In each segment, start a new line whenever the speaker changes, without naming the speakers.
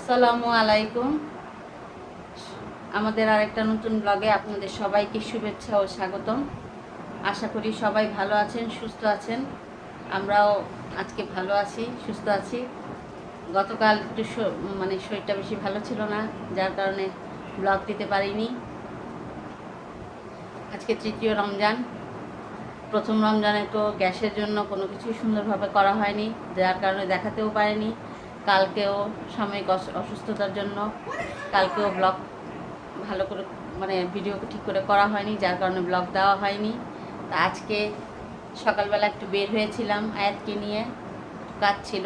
আসসালামু আলাইকুম। আমাদের আরেকটা নতুন ব্লগে আপনাদের সবাইকে শুভেচ্ছা ও স্বাগতম। আশা করি সবাই ভালো আছেন, সুস্থ আছেন। আমরাও আজকে ভালো আছি, সুস্থ আছি। গতকাল একটু শরীরটা বেশি ভালো ছিল না, যার কারণে ব্লগ দিতে পারিনি। আজকে তৃতীয় রমজান। প্রথম রমজানে তো গ্যাসের জন্য কোনো কিছুই সুন্দরভাবে করা হয়নি, যার কারণে দেখাতেও পারিনি। কালকেও সাময়িক অসুস্থতার জন্য কালকেও ব্লগ ভালো করে ভিডিও ঠিক করে করা হয়নি, যার কারণে ব্লগ দেওয়া হয়নি। তা আজকে সকালবেলা একটু বের হয়েছিলাম আয়াতকে নিয়ে, কাজ ছিল।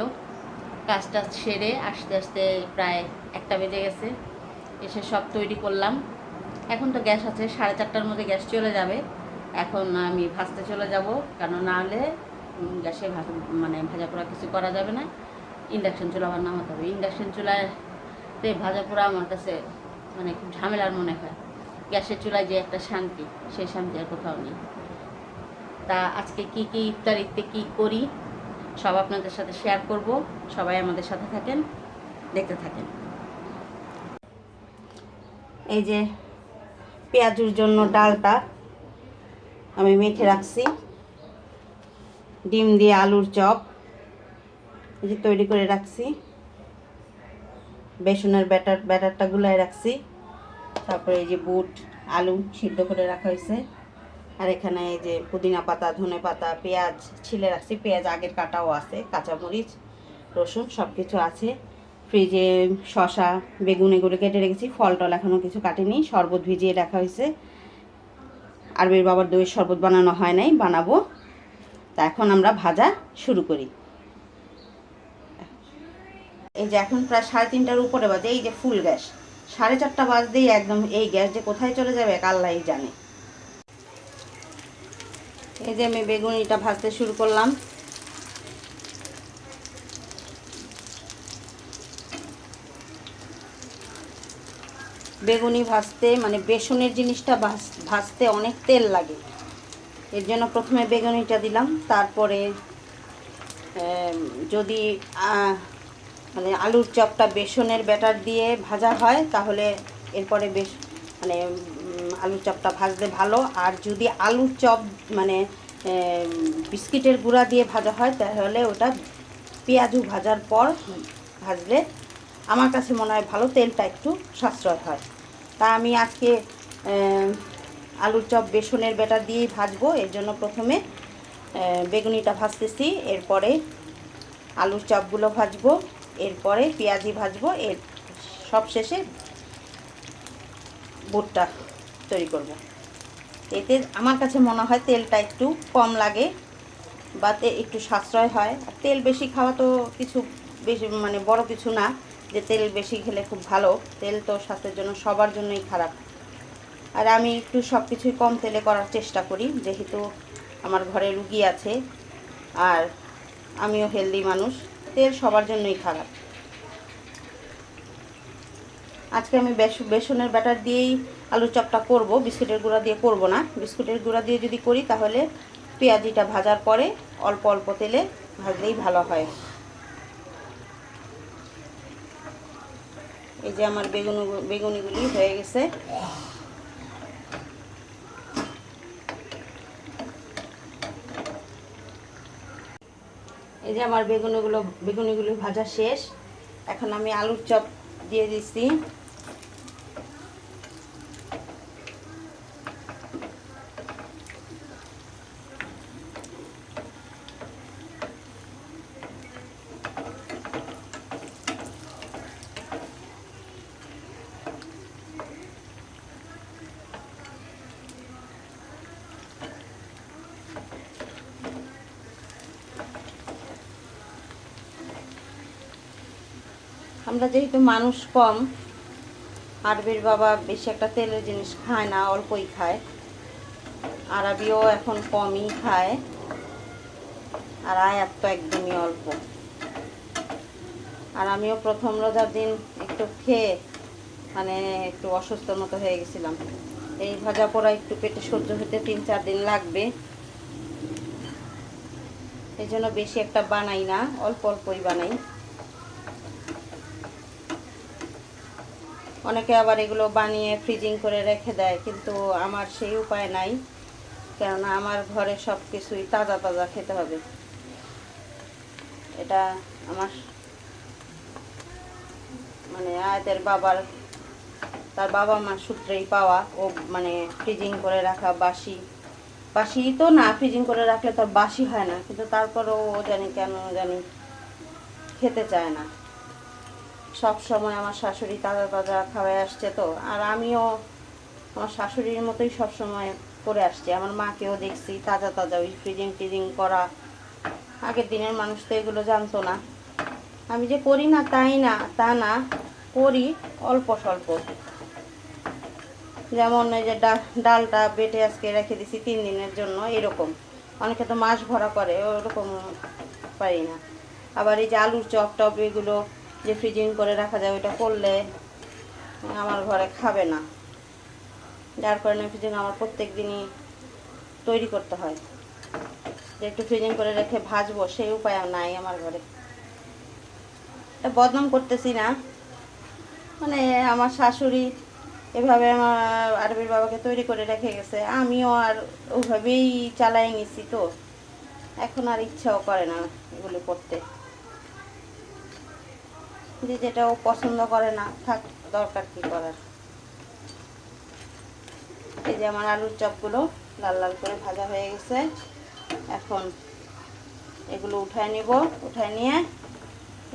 কাজটা সেরে আস্তে আস্তে প্রায় 1টা বেজে গেছে। এসে সব তৈরি করলাম। এখন তো গ্যাস আছে, 4:30টার মধ্যে গ্যাস চলে যাবে। এখন আমি ভাজতে চলে যাব, কারণ না হলে গ্যাসে ভাজা পোড়া কিছু করা যাবে না। ইন্ডাকশন চুলা আবার নামাতে হবে। ইন্ডাকশন চুলাতে ভাজা পোড়া আমার কাছে খুব ঝামেলার মনে হয়। গ্যাসের চুলায় যে একটা শান্তি, সেই শান্তি আর কোথাও নেই। তা আজকে কি ইফতারিতে কি করি সব আপনাদের সাথে শেয়ার করব। সবাই আমাদের সাথে থাকেন, দেখতে থাকেন। এই যে পেঁয়াজুর জন্য ডালটা আমি মেখে রাখছি। ডিম দিয়ে আলুর চপ এই যে তৈরি করে রাখছি। বেসনের ব্যাটারটা গুলায় রাখছি। তারপরে এই যে বুট আলু সিদ্ধ করে রাখা হয়েছে। আর এখানে এই যে পুদিনা পাতা, ধনে পাতা, পেঁয়াজ ছিলে রাখছি। পেঁয়াজ আগের কাটাও আছে, কাঁচামরিচ, রসুন সব কিছু আছে। ফ্রিজে শসা, বেগুন এগুলো কেটে রেখেছি। ফল টল এখনও কিছু কাটেনি। শরবত ভিজিয়ে রাখা হয়েছে। আরবির বাবার দইয়ের শরবত বানানো হয় নাই, বানাবো। তা এখন আমরা ভাজা শুরু করি। এই যে এখন প্রায় 3:30টার উপরে বাজে। এই যে ফুল গ্যাস, 4:30 বাজতেই একদম এই গ্যাস যে কোথায় চলে যাবে আল্লাহই জানে। এই যে আমি বেগুনিটা ভাজতে শুরু করলাম। বেগুনি ভাজতে বেসনের জিনিসটা ভাজতে অনেক তেল লাগে। এর জন্য প্রথমে বেগুনিটা দিলাম। তারপরে যদি আলুর চপটা বেসনের ব্যাটার দিয়ে ভাজা হয় তাহলে এরপরে আলুর চপটা ভাজতে ভালো। আর যদি আলুর চপ বিস্কিটের গুঁড়া দিয়ে ভাজা হয় তাহলে ওটা পেঁয়াজু ভাজার পর ভাজলে আমার কাছে মনে হয় ভালো, তেলটা একটু সাশ্রয় হয়। তা আমি আজকে আলুর চপ বেসনের ব্যাটার দিয়েই ভাজবো। এর জন্য প্রথমে বেগুনিটা ভাজতেছি, এরপরে আলুর চপগুলো ভাজবো, এরপরে পেঁয়াজি ভাজবো, এর সব শেষে বুটটা তৈরি করব। এতে আমার কাছে মনে হয় তেলটা একটু কম লাগে বা একটু সাশ্রয় হয়। আর তেল বেশি খাওয়া তো কিছু বেশি বড় কিছু না যে তেল বেশি খেলে খুব ভালো। তেল তো স্বাস্থ্যের জন্য সবার জন্যই খারাপ। আর আমি একটু সব কিছুই কম তেলে করার চেষ্টা করি, যেহেতু আমার ঘরে রুগী আছে আর আমিও হেলদি মানুষ। তেল সবার জন্যই খারাপ। আজকে আমি বেসনের ব্যাটার দিয়েই আলুর চপটা করব, বিস্কুটের গুঁড়া দিয়ে করব না। বিস্কুটের গুঁড়া দিয়ে যদি করি তাহলে পেঁয়াজিটা ভাজার পরে অল্প অল্প তেলে ভাজলেই ভালো হয়। এই যে আমার বেগুনিগুলি হয়ে গেছে। এই যে আমার বেগুনিগুলো ভাজা শেষ। এখন আমি আলুর চপ দিয়ে দিচ্ছি। আমরা যেহেতু মানুষ কম, আরবির বাবা বেশি একটা তেলের জিনিস খায় না, অল্পই খায়। আরবিও এখন কমই খায়, আর আয়াত তো একদমই অল্প। আর আমিও প্রথম রোজার দিন একটু খেয়ে একটু অসুস্থর মতো হয়ে গেছিলাম। এই ভাজা পোড়া একটু পেটে সহ্য হতে 3-4 দিন লাগবে। এই জন্য বেশি একটা বানাই না, অল্প অল্পই বানাই। অনেকে আবার এগুলো বানিয়ে ফ্রিজিং করে রেখে দেয়, কিন্তু আমার সেই উপায় নাই, কেননা আমার ঘরে সব কিছুই তাজা তাজা খেতে হবে। এটা আমার মানে আয়াতের বাবার, তার বাবা মার সূত্রেই পাওয়া। ও মানে ফ্রিজিং করে রাখা বাসি, বাসি তো না, ফ্রিজিং করে রাখলে তার বাসি হয় না, কিন্তু তারপরেও ও জানি কেন জানি খেতে চায় না। সব সময় আমার শাশুড়ি তাজা তাজা খাওয়াই আসছে তো, আর আমিও আমার শাশুড়ির মতোই সব সময় করে আসছি। আমার মাকেও দেখছি তাজা তাজা ওই ফ্রিজিং ফ্রিজিং করা। আগের দিনের মানুষ তো এগুলো জানতো না। আমি যে করি না তাই না, তা না, করি অল্প স্বল্প। যেমন এই যে ডালটা বেটে আজকে রেখে দিছি 3 দিনের জন্য, এরকম। অনেকে তো মাছ ভরা করে, ওরকম পারি না। আবার এই যে আলুর চপ টপ এগুলো যে ফ্রিজিং করে রাখা যায়, ওইটা করলে আমার ঘরে খাবে না, যার কারণে ফ্রিজিং আমার প্রত্যেক দিনই তৈরি করতে হয়। যে একটু ফ্রিজিং করে রেখে ভাজবো, সেই উপায় নাই আমার ঘরে। এটা বদনাম করতেছি না, মানে আমার শাশুড়ি এভাবে আমার আরবির বাবাকে তৈরি করে রেখে গেছে, আমিও আর ওইভাবেই চালাই নিছি, তো এখন আর ইচ্ছাও করে না এগুলো করতে। যে যেটা ও পছন্দ করে না, থাক, দরকার কি করার। এই যে আমার আলুর চপগুলো লাল লাল করে ভাজা হয়ে গেছে, এখন এগুলো উঠায় নিব। উঠায় নিয়ে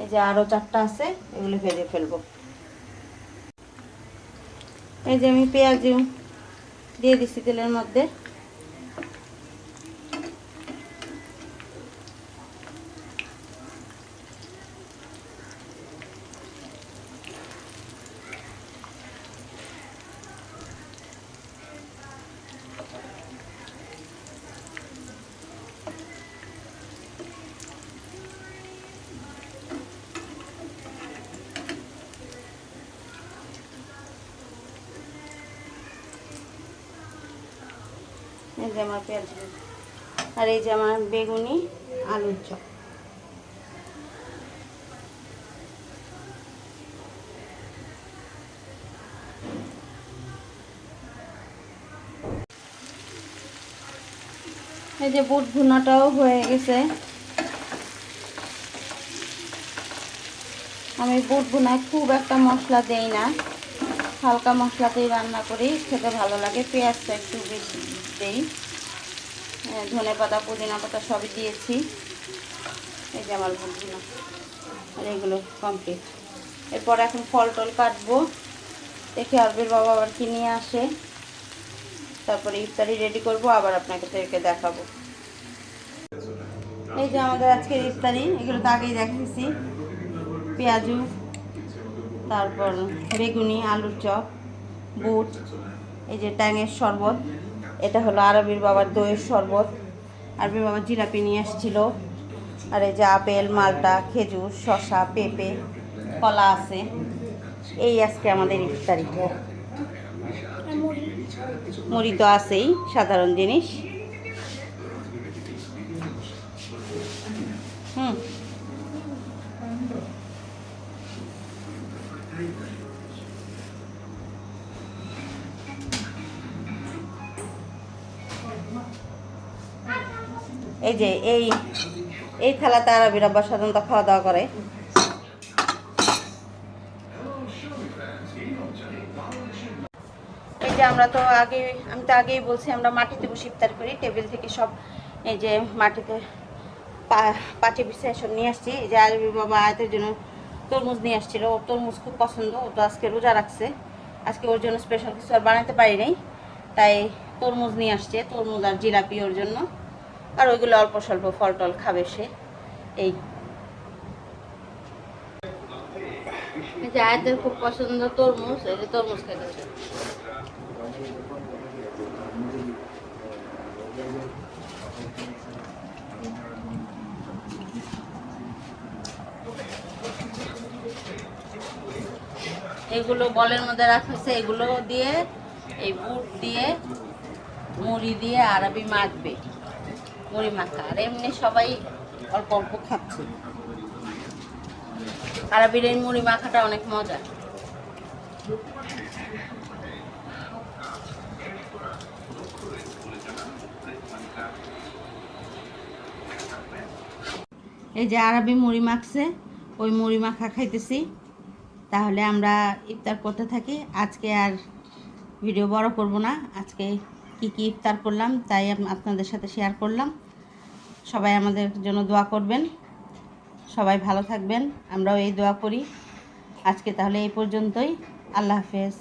এই যে আরও 4টা আছে, এগুলো ভেজে ফেলবো। এই যে আমি পেঁয়াজ দিয়ে দিচ্ছি তেলের মধ্যে। এই যে আমার পেঁয়াজ, আর এই যে আমার বেগুনি আলুর চপ। এই যে বুট ভুনাটাও হয়ে গেছে। আমি বুট ভুনায় খুব একটা মশলা দেই না, হালকা মশলাতেই রান্না করি, খেতে ভালো লাগে। পেঁয়াজটা একটু বেশি দেই, ধনে পাতা পুদিনা পাতা সবই দিয়েছি। এই যে আমার বুট ভুনা, আর এগুলো কমপ্লিট। এরপর এখন ফল টল কাটবো, দেখে আরবির বাবা আবার কি নিয়ে আসে, তারপরে ইফতারি রেডি করব, আবার আপনাকে দেখাবো। এই যে আমাদের আজকের ইফতারি, এগুলো তো আগেই দেখাইছি। পেঁয়াজু, তারপর বেগুনি আলুর চপ, বুট, এই যে ট্যাঙের শরবত, এটা হলো আরবির বাবার দইয়ের শরবত, আরবির বাবার জিলাপি নিয়ে আসছিল, আর এই যে আপেল, মালটা, খেজুর, শসা, পেঁপে, কলা আছে। এই আজকে আমাদের ইফতারি। মুড়ি তো আছেই, সাধারণ জিনিস। এই যে এই থালাতে আরবির আব্বা সাধারণত খাওয়া দাওয়া করে। এই যে আমি তো আগেই বলছি, আমরা মাটিতে বসে ইফতার করি, টেবিল থেকে সব এই যে মাটিতে পাটি বিছিয়ে সব নিয়ে আসছি। এই যে আরবি বাবা আয়াতের জন্য তরমুজ নিয়ে আসছিল, ওর তরমুজ খুব পছন্দ, ও তো আজকে রোজা রাখছে, আজকে ওর জন্য স্পেশাল কিছু আর বানাতে পারি নাই, তাই তরমুজ নিয়ে আসছে, তরমুজ আর জিলাপি ওর জন্য। আর ওইগুলো অল্প স্বল্প ফল টল খাবে সে। এই যে আয়াতের খুব পছন্দ তরমুজ, এই যে তরমুজ খেতেছে। এগুলো বলের মধ্যে রাখা হয়েছে, এগুলো দিয়ে এই বুট দিয়ে মুড়ি দিয়ে আরবি মাখবে, মুড়ি মাখা। আর এমনি সবাই অল্প অল্প খাচ্ছে। আরবির এই মুড়ি মাখাটা অনেক মজা। এই যে আরবি মুড়ি মাখছে, ওই মুড়ি মাখা খাইতেছি। তাহলে আমরা ইফতার করতে থাকি। আজকে আর ভিডিও বড় করব না, আজকে কি কি ইফতার করলাম তাই আপনাদের সাথে শেয়ার করলাম। সবাই আমাদের জন্য দোয়া করবেন, সবাই ভালো থাকবেন, আমরাও এই দোয়া করি। আজকে তাহলে এই পর্যন্তই। আল্লাহ হাফেজ।